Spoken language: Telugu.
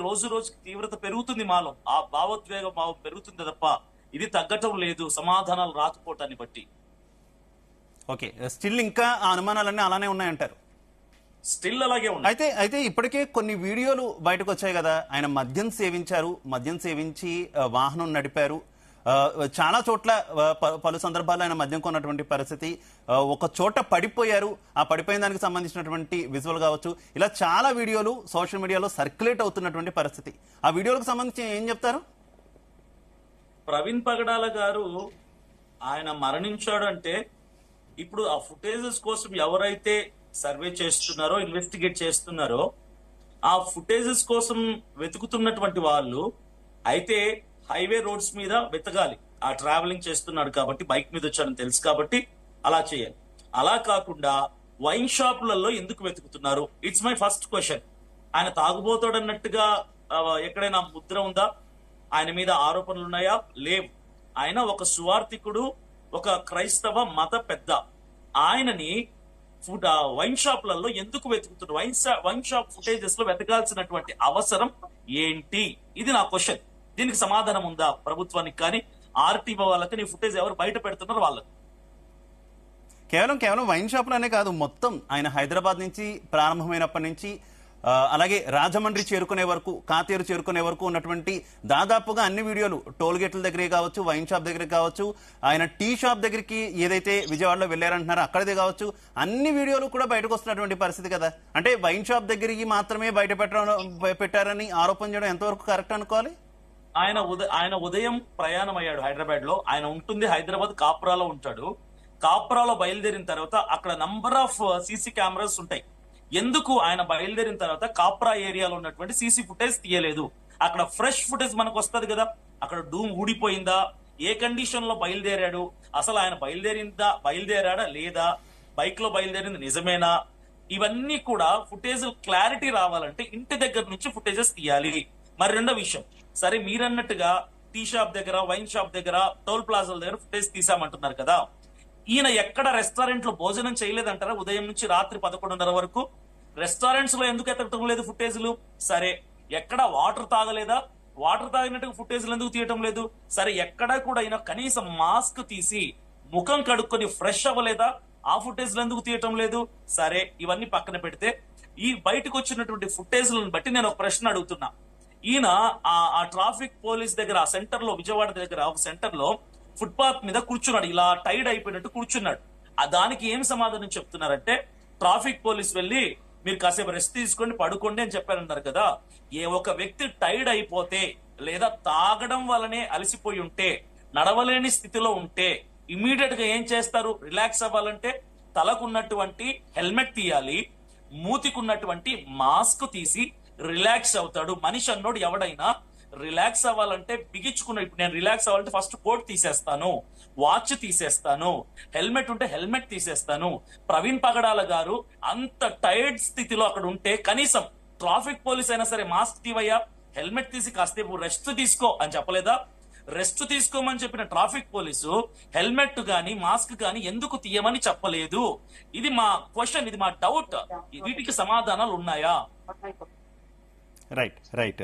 రోజు రోజుకి తీవ్రత పెరుగుతుంది మాలో, ఆ భావోద్వేగ భావం పెరుగుతుంది తప్ప ఇది తగ్గటం లేదు సమాధానాలు రాకపోవటాన్ని బట్టి. ఓకే, స్టిల్ ఇంకా ఆ అనుమానాలన్నీ అలానే ఉన్నాయంటారు. స్టిల్ అలాగే ఉంది. అయితే ఇప్పటికే కొన్ని వీడియోలు బయటకు వచ్చాయి కదా, ఆయన మద్యం సేవించారు, మద్యం సేవించి వాహనం నడిపారు, చాలా చోట్ల పలు సందర్భాల్లో ఆయన మద్యం కొన్నటువంటి పరిస్థితి, ఒక చోట పడిపోయారు, ఆ పడిపోయిన దానికి సంబంధించినటువంటి విజువల్ కావచ్చు, ఇలా చాలా వీడియోలు సోషల్ మీడియాలో సర్క్యులేట్ అవుతున్నటువంటి పరిస్థితి. ఆ వీడియోలకు సంబంధించి ఏం చెప్తారు? ప్రవీణ్ పగడాల గారు ఆయన మరణించాడు అంటే ఇప్పుడు ఆ ఫుటేజెస్ కోసం ఎవరైతే సర్వే చేస్తున్నారో, ఇన్వెస్టిగేట్ చేస్తున్నారో, ఆ ఫుటేజెస్ కోసం వెతుకుతున్నటువంటి వాళ్ళు అయితే హైవే రోడ్స్ మీద వెతకాలి. ఆ ట్రావెలింగ్ చేస్తున్నాడు కాబట్టి, బైక్ మీద వచ్చాడని తెలుసు కాబట్టి అలా చేయాలి. అలా కాకుండా వైన్ షాపులలో ఎందుకు వెతుకుతున్నారు? It's my first question. ఆయన తాగుబోతాడన్నట్టుగా ఎక్కడైనా ముద్ర ఉందా? ఆయన మీద ఆరోపణలు ఉన్నాయా? లేవు. ఆయన ఒక సువార్థికుడు, ఒక క్రైస్తవ మత పెద్ద. ఆయనని వైన్ షాప్లలో ఎందుకు వెతుకుతున్నారు? వైన్ షాప్ ఫుటేజెస్ లో వెతకాల్సినటువంటి అవసరం ఏంటి? ఇది నా క్వశ్చన్. దీనికి సమాధానం ఉందా ప్రభుత్వానికి కానీ, ఆర్టీఓ వాళ్ళకి? నీ ఫుటేజ్ ఎవరు బయట పెడుతున్నారు వాళ్ళకి? కేవలం వైన్ షాపులనే కాదు, మొత్తం ఆయన హైదరాబాద్ నుంచి ప్రారంభమైనప్పటి నుంచి అలాగే రాజమండ్రి చేరుకునే వరకు, కాతేరు చేరుకునే వరకు ఉన్నటువంటి దాదాపుగా అన్ని వీడియోలు టోల్ గేట్ల దగ్గరే కావచ్చు, వైన్ షాప్ దగ్గర కావచ్చు, ఆయన టీ షాప్ దగ్గరికి ఏదైతే విజయవాడలో వెళ్ళారంటున్నారో అక్కడదే కావచ్చు, అన్ని వీడియోలు కూడా బయటకు వస్తున్నటువంటి పరిస్థితి కదా. అంటే వైన్ షాప్ దగ్గరికి మాత్రమే బయట పెట్టారని ఆరోపణ చేయడం ఎంతవరకు కరెక్ట్ అనుకోవాలి? ఆయన ఉదయం ప్రయాణం అయ్యాడు హైదరాబాద్ లో. ఆయన ఉంటుంది హైదరాబాద్ కాప్రాలో ఉంటాడు. కాప్రాలో బయలుదేరిన తర్వాత అక్కడ నంబర్ ఆఫ్ సీసీ కెమెరాస్ ఉంటాయి. ఎందుకు ఆయన బయలుదేరిన తర్వాత కాప్రా ఏరియాలో ఉన్నటువంటి సీసీ ఫుటేజ్ తీయలేదు? అక్కడ ఫ్రెష్ ఫుటేజ్ మనకు వస్తుంది కదా. అక్కడ డూమ్ ఊడిపోయిందా, ఏ కండిషన్ లో బయలుదేరాడు, అసలు ఆయన బయలుదేరాడా లేదా, బైక్ లో బయలుదేరింది నిజమేనా, ఇవన్నీ కూడా ఫుటేజ్ క్లారిటీ రావాలంటే ఇంటి దగ్గర నుంచి ఫుటేజెస్ తీయాలి. మరి రెండో విషయం, సరే మీరన్నట్టుగా టీ షాప్ దగ్గర, వైన్ షాప్ దగ్గర, టోల్ ప్లాజాల దగ్గర ఫుటేజ్ తీసామంటున్నారు కదా. ఈయన ఎక్కడ రెస్టారెంట్ లో భోజనం చేయలేదంటారా? ఉదయం నుంచి రాత్రి 11:30 వరకు రెస్టారెంట్స్ లో ఎందుకు ఎత్తడం లేదు ఫుటేజ్లు? సరే, ఎక్కడ వాటర్ తాగలేదా? వాటర్ తాగినట్టుగా ఫుటేజ్లు ఎందుకు తీయటం లేదు? సరే, ఎక్కడ కూడా ఈయన కనీసం మాస్క్ తీసి ముఖం కడుక్కొని ఫ్రెష్ అవ్వలేదా? ఆ ఫుటేజ్లు ఎందుకు తీయటం లేదు? సరే, ఇవన్నీ పక్కన పెడితే ఈ బయటకు వచ్చినటువంటి ఫుటేజ్లను బట్టి నేను ఒక ప్రశ్న అడుగుతున్నా. ఈయన ఆ ట్రాఫిక్ పోలీస్ దగ్గర, ఆ సెంటర్ లో, విజయవాడ దగ్గర ఒక సెంటర్ లో ఫుట్పాత్ మీద కూర్చున్నాడు, ఇలా టైడ్ అయిపోయినట్టు కూర్చున్నాడు. దానికి ఏం సమాధానం చెప్తున్నారంటే, ట్రాఫిక్ పోలీస్ వెళ్ళి మీరు కాసేపు రెస్ట్ తీసుకోండి, పడుకోండి అని చెప్పారన్నారు కదా. ఒక వ్యక్తి టైడ్ అయిపోతే లేదా తాగడం వల్లనే అలసిపోయి ఉంటే, నడవలేని స్థితిలో ఉంటే ఇమీడియట్ గా ఏం చేస్తారు? రిలాక్స్ అవ్వాలంటే తలకున్నటువంటి హెల్మెట్ తీయాలి, మూతికున్నటువంటి మాస్క్ తీసి రిలాక్స్ అవుతాడు. మనిషి అన్నోడు ఎవడైనా రిలాక్స్ అవ్వాలంటే బిగించుకున్న, ఇప్పుడు నేను రిలాక్స్ అవ్వాలంటే ఫస్ట్ కోట్ తీసేస్తాను, వాచ్ తీసేస్తాను, హెల్మెట్ ఉంటే హెల్మెట్ తీసేస్తాను. ప్రవీణ్ పగడాల గారు అంత టైర్డ్ స్థితిలో అక్కడ ఉంటే కనీసం ట్రాఫిక్ పోలీస్ అయినా సరే మాస్క్ తీవయ్యా, హెల్మెట్ తీసి కాసేపు రెస్ట్ తీసుకో అని చెప్పలేదా? రెస్ట్ తీసుకోమని చెప్పిన ట్రాఫిక్ పోలీసు హెల్మెట్ గాని మాస్క్ గాని ఎందుకు తీయమని చెప్పలేదు? ఇది మా క్వశ్చన్, ఇది మా డౌట్. వీటికి సమాధానాలు ఉన్నాయా? రైట్.